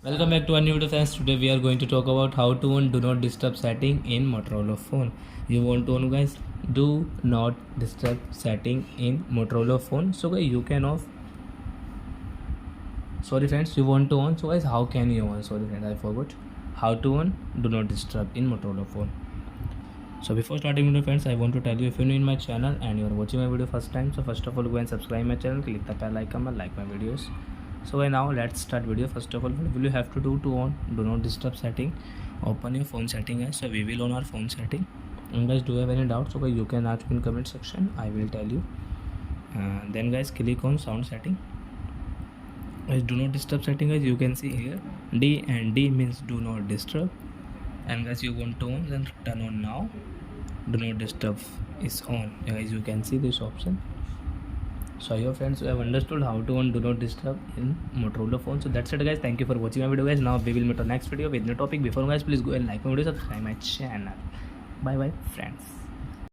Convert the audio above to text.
Welcome back to our new video friends. Today we are going to talk about how to on do not disturb setting in Motorola phone. You want to on guys do not disturb setting in Motorola phone. So guys you can off. Sorry friends, you want to on. So guys how can you on? Sorry friends, I forgot how to on do not disturb in Motorola phone. So before starting video friends, I want to tell you, if you're new in my channel and you are watching my video first time, so first of all go and subscribe my channel, click the bell icon and like my videos. So now let's start video. First of all, what will you have to do to on do not disturb setting? Open your phone setting guys. So we will on our phone setting, and guys do you have any doubts, so guys you can ask in comment section, I will tell you. Then guys click on sound setting. Guys do not disturb setting guys, you can see here D, and D means do not disturb, and guys you want to on, then turn on now. Do not disturb is on guys, you can see this option. So your friends, you have understood how to on do not disturb in Motorola phone. So that's it guys, thank you for watching my video guys. Now we will meet on next video with new topic. Before guys, please go and like my video, subscribe my channel. Bye bye friends.